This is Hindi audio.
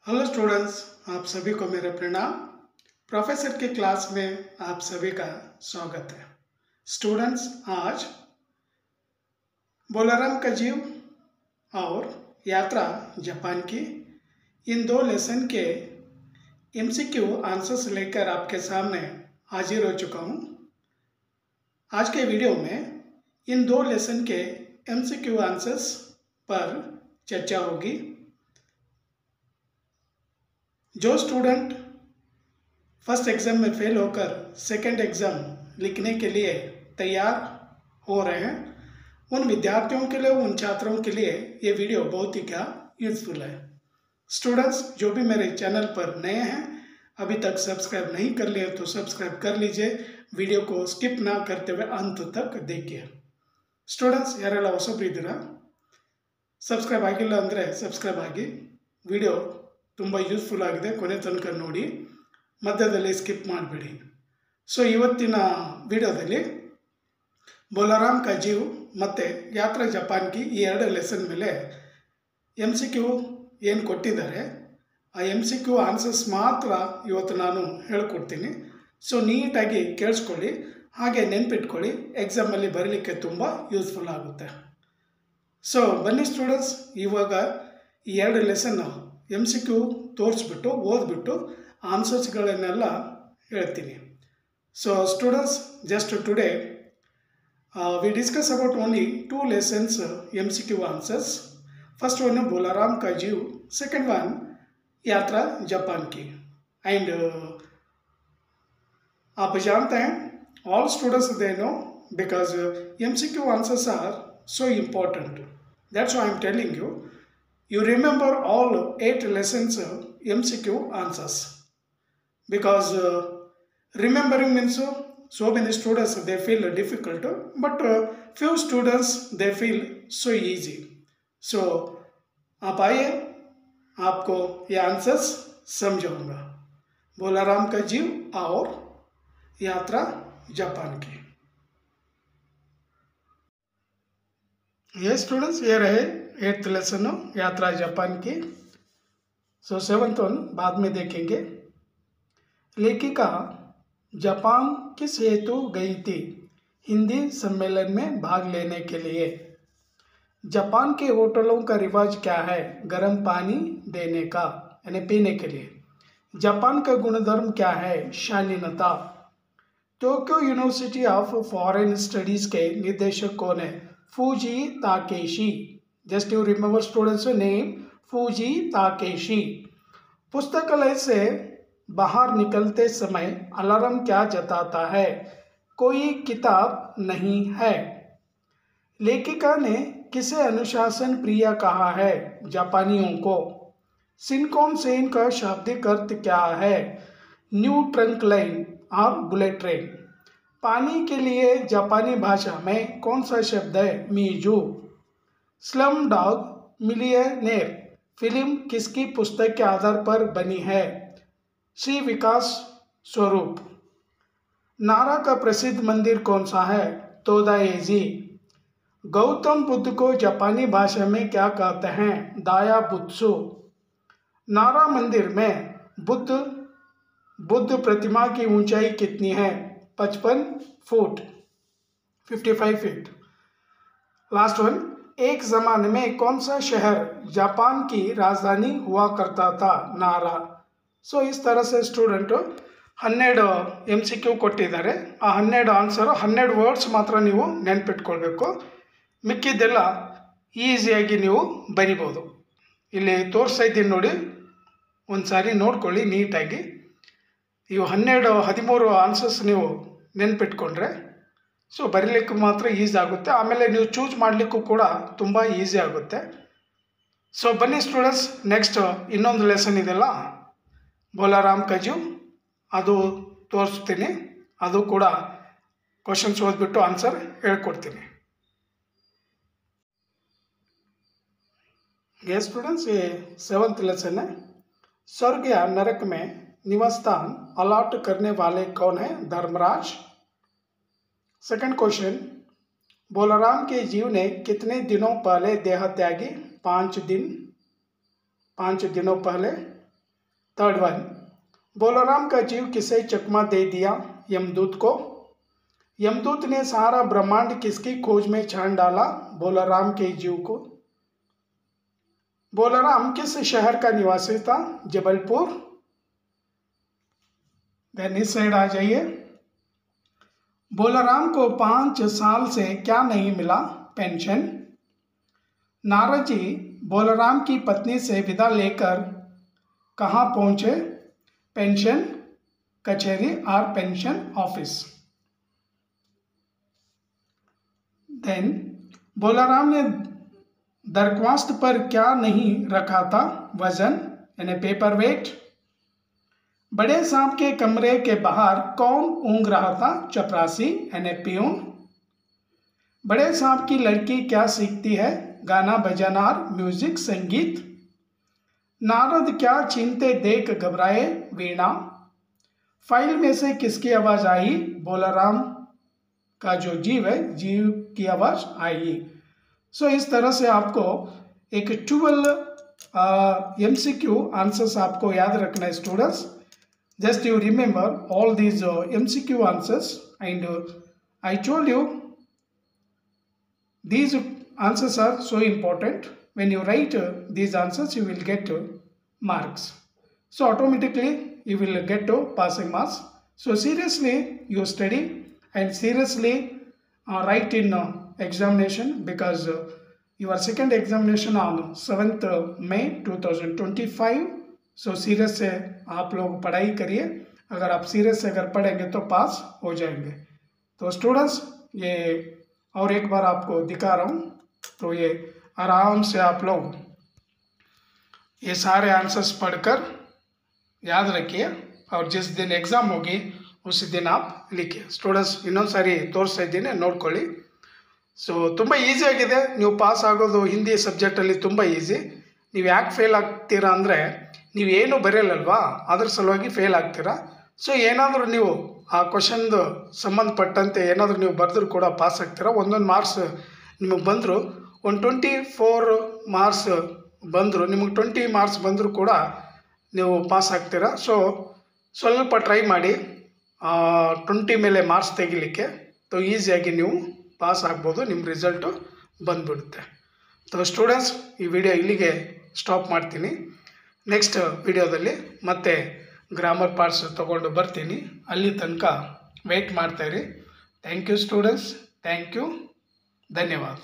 हेलो स्टूडेंट्स, आप सभी को मेरा प्रणाम। प्रोफेसर के क्लास में आप सभी का स्वागत है। स्टूडेंट्स, आज बोलाराम का जीव और यात्रा जापान की इन दो लेसन के एमसीक्यू आंसर्स लेकर आपके सामने हाजिर हो चुका हूँ। आज के वीडियो में इन दो लेसन के एमसीक्यू आंसर्स पर चर्चा होगी। जो स्टूडेंट फर्स्ट एग्ज़ाम में फेल होकर सेकंड एग्ज़ाम लिखने के लिए तैयार हो रहे हैं, उन विद्यार्थियों के लिए, उन छात्रों के लिए ये वीडियो बहुत ही क्या यूज़फुल है। स्टूडेंट्स, जो भी मेरे चैनल पर नए हैं, अभी तक सब्सक्राइब नहीं कर लिए तो सब्सक्राइब कर लीजिए। वीडियो को स्किप ना करते हुए अंत तक देखिए। ಸ್ಟೂಡೆಂಟ್ಸ್, ಯಾರೆಲ್ಲ ಹೊಸಬ್ರಿದ್ದೀರಾ, ಸಬ್ಸ್ಕ್ರೈಬ್ ಆಗಿಲ್ಲ ಅಂದರೆ ಸಬ್ಸ್ಕ್ರೈಬ್ ಆಗಿ. ವಿಡಿಯೋ ತುಂಬ ಯೂಸ್ಫುಲ್ ಆಗಿದೆ, ಕೊನೆ ತನಕ ನೋಡಿ, ಮಧ್ಯದಲ್ಲಿ ಸ್ಕಿಪ್ ಮಾಡಬೇಡಿ. ಸೊ ಇವತ್ತಿನ ವಿಡಿಯೋದಲ್ಲಿ ಬೋಲಾರಾಮ್ ಕಾ ಜೀವ್ ಮತ್ತು ಯಾತ್ರಾ ಜಪಾನ್ಗೆ ಈ ಎರಡು ಲೆಸನ್ ಮೇಲೆ MCQ ಏನು ಕೊಟ್ಟಿದ್ದಾರೆ ಆ MCQ ಆನ್ಸರ್ಸ್ ಮಾತ್ರ ಇವತ್ತು ನಾನು ಹೇಳ್ಕೊಡ್ತೀನಿ. ಸೊ ನೀಟಾಗಿ ಕೇಳಿಸ್ಕೊಳ್ಳಿ, ಹಾಗೆ ನೆನ್ಪಿಟ್ಕೊಳ್ಳಿ, ಎಕ್ಸಾಮಲ್ಲಿ ಬರೀಲಿಕ್ಕೆ ತುಂಬ ಯೂಸ್ಫುಲ್ ಆಗುತ್ತೆ. ಸೊ ಬನ್ನಿ ಸ್ಟೂಡೆಂಟ್ಸ್, ಇವಾಗ ಈ ಎರಡು ಲೆಸನ್ MCQ ತೋರಿಸ್ಬಿಟ್ಟು ಓದ್ಬಿಟ್ಟು ಆನ್ಸರ್ಸ್ಗಳನ್ನೆಲ್ಲ ಹೇಳ್ತೀನಿ. So students, just today we discuss about only two lessons MCQ answers. First one Bolaram का जीव, second one यात्रा जापान की. And आप जानते हैं, all students they know, because MCQ answers are so important. That's why I'm telling you. You remember all 8 lessons MCQ answers, because remembering means so many students they feel difficult, but few students they feel so easy. So आप आइए, आपको ये आंसर्स समझाऊंगा. बोलाराम का जीव और यात्रा जापान की. ये स्टूडेंट्स, ये रहे 8th लेसन यात्रा जापान की. सो 7th वन बाद में देखेंगे. लेखिका जापान किस हेतु गई थी? हिंदी सम्मेलन में भाग लेने के लिए. जापान के होटलों का रिवाज क्या है? गर्म पानी देने का, यानी पीने के लिए. जापान का गुणधर्म क्या है? शालीनता. Tokyo university of foreign studies के निदेशक कौन है? Fuji Takeshi. Just you remember students name, Fuji Takeshi. पुस्तकालय से बाहर निकलते समय अलार्म क्या जताता है? कोई किताब नहीं है. लेखिका ने किसे अनुशासन प्रिय कहा है? जापानियों को. शिनकोन सेन का शाब्दिक अर्थ क्या है? न्यू ट्रंक लाइन और बुलेट ट्रेन. पानी के लिए जापानी भाषा में कौन सा शब्द है? Meizu. Slum dog millionaire film किसकी पुस्तक के आधार पर बनी है? श्री विकास स्वरूप. नारा का प्रसिद्ध मंदिर कौन सा है? तोदाएजी. गौतम बुद्ध को जापानी भाषा में क्या कहते हैं? दाया बुत्सु. नारा मंदिर में बुद्ध प्रतिमा की ऊंचाई कितनी है? 55 फुट, 55 फीट. लास्ट वन, एक ज़माने में कौन सा शहर जापान की राजधानी हुआ करता था? नारा. ಸೊ ಈ ಥರ ಸ್ಟೂಡೆಂಟು 12 MCQ ಕೊಟ್ಟಿದ್ದಾರೆ. ಆ 12 ಆನ್ಸರು 12 ವರ್ಡ್ಸ್ ಮಾತ್ರ ನೀವು ನೆನ್ಪಿಟ್ಕೊಳ್ಬೇಕು. ಮಿಕ್ಕಿದ್ದೆಲ್ಲ ಈಸಿಯಾಗಿ ನೀವು ಬರಿಬೋದು. ಇಲ್ಲಿ ತೋರಿಸ್ತಾ ಇದ್ದೀನಿ ನೋಡಿ, ಒಂದು ಸಾರಿ ನೋಡ್ಕೊಳ್ಳಿ ನೀಟಾಗಿ. ಇವು 13 ಆನ್ಸರ್ಸ್ ನೀವು ನೆನ್ಪಿಟ್ಕೊಂಡ್ರೆ ಸೊ ಬರೀಲಿಕ್ಕೆ ಮಾತ್ರ ಈಸಿ ಆಗುತ್ತೆ. ಆಮೇಲೆ ನೀವು ಚೂಸ್ ಮಾಡಲಿಕ್ಕೂ ಕೂಡ ತುಂಬ ಈಸಿ ಆಗುತ್ತೆ. ಸೊ ಬನ್ನಿ ಸ್ಟೂಡೆಂಟ್ಸ್, ನೆಕ್ಸ್ಟ್ ಇನ್ನೊಂದು ಲೆಸನ್ ಇದೆಲ್ಲ बोलाराम का जीव, ಅದು ತೋರಿಸ್ತೀನಿ. ಅದು ಕೂಡ ಕ್ವಶನ್ಸ್ ಓದ್ಬಿಟ್ಟು ಆನ್ಸರ್ ಹೇಳ್ಕೊಡ್ತೀನಿ. ये स्टूडेंट्स, ये 7th लेसन है. स्वर्ग या नरक में निवास स्थान अलॉट करने वाले कौन है? धर्मराज. सेकंड क्वेश्चन, बोलाराम के जीव ने कितने दिनों पहले देह त्यागी? 5 दिनों पहले. थर्ड वन, बोलाराम का जीव किसे चकमा दे दिया? यमदूत को। यमदूत ने सारा ब्रह्मांड किसकी खोज में छान डाला? बोलाराम के जीव को। बोलाराम किस शहर का निवासी था? जबलपुर। देन इस साइड आ जाइए। बोलाराम को 5 साल से क्या नहीं मिला? पेंशन। नारद जी बोलाराम की पत्नी से विदा लेकर कहाँ पहुंचे? पेंशन कचहरी और पेंशन ऑफिस। देन बोलाराम ने दरख्वास्त पर क्या नहीं रखा था? वजन यानी पेपर वेट। बड़े सांप के कमरे के बाहर कौन ऊँग रहा था? चपरासी यानी पियून। बड़े सांप की लड़की क्या सीखती है? गाना बजाना और म्यूजिक संगीत। नारद क्या छीनते देख घबराए? वीणा। फाइल में से किसकी आवाज आई? बोलाराम का जो जीव है, जीव की आवाज आई। सो इस तरह से आपको एक 12 MCQ आंसर्स आपको याद रखना है students. Just you remember all these MCQ answers and I told you these answers are so important. When you write these answers, you will get marks. So automatically you will get passing marks. So seriously you study and seriously write in examination, because your second examination on 7th May 2025. So serious से आप लोग पढ़ाई करिए। अगर आप सीरियस से अगर पढ़ेंगे तो पास हो जाएंगे। तो स्टूडेंट्स ये और एक बार आपको दिखा रहा हूँ, तो ये आराम से आप लोग ये सारे आंसर्स पढ़कर याद रखिए, और जिस दिन एग्ज़ाम होगी उसी दिन आप लिखिए। ಸ್ಟೂಡೆಂಟ್ಸ್ ಇನ್ನೊಂದು ಸಾರಿ ತೋರಿಸ್ತಾ ಇದ್ದೀನಿ, ನೋಡ್ಕೊಳ್ಳಿ। ಸೊ ತುಂಬ ಈಸಿ ಆಗಿದೆ, ನೀವು ಪಾಸ್ ಆಗೋದು ಹಿಂದಿ ಸಬ್ಜೆಕ್ಟಲ್ಲಿ ತುಂಬ ಈಸಿ। ನೀವು ಯಾಕೆ ಫೇಲ್ ಆಗ್ತೀರಾ ಅಂದರೆ ನೀವೇನು ಬರೆಯಲ್ಲಲ್ವಾ, ಅದ್ರ ಸಲುವಾಗಿ ಫೇಲ್ ಆಗ್ತೀರಾ। ಸೊ ಏನಾದರೂ ನೀವು ಆ ಕ್ವಶನ್ದು ಸಂಬಂಧಪಟ್ಟಂತೆ ಏನಾದರೂ ನೀವು ಬರೆದ್ರೂ ಕೂಡ ಪಾಸ್ ಆಗ್ತೀರಾ। ಒಂದೊಂದು ಮಾರ್ಕ್ಸ್ ನಿಮಗೆ ಬಂದರು, ಒಂದು 24 ಮಾರ್ಕ್ಸ್ ಬಂದರು, ನಿಮಗೆ 20 ಮಾರ್ಕ್ಸ್ ಬಂದರೂ ಕೂಡ ನೀವು ಪಾಸ್ ಆಗ್ತೀರಾ। ಸೊ ಸ್ವಲ್ಪ ಟ್ರೈ ಮಾಡಿ 20 ಮೇಲೆ ಮಾರ್ಕ್ಸ್ ತೆಗಿಲಿಕ್ಕೆ, तो ಈಸಿಯಾಗಿ ನೀವು ಪಾಸ್ ಆಗ್ಬೋದು, ನಿಮ್ಮ ರಿಸಲ್ಟು ಬಂದುಬಿಡುತ್ತೆ। तो ಸ್ಟೂಡೆಂಟ್ಸ್ ಈ ವಿಡಿಯೋ ಇಲ್ಲಿಗೆ ಸ್ಟಾಪ್ ಮಾಡ್ತೀನಿ। ನೆಕ್ಸ್ಟ್ ವಿಡಿಯೋದಲ್ಲಿ ಮತ್ತೆ ಗ್ರಾಮರ್ ಪಾರ್ಟ್ಸ್ ತೊಗೊಂಡು ಬರ್ತೀನಿ, ಅಲ್ಲಿ ತನಕ ವೆಯ್ಟ್ ಮಾಡ್ತಾಯಿರಿ। Thank you students, thank you, ಧನ್ಯವಾದ।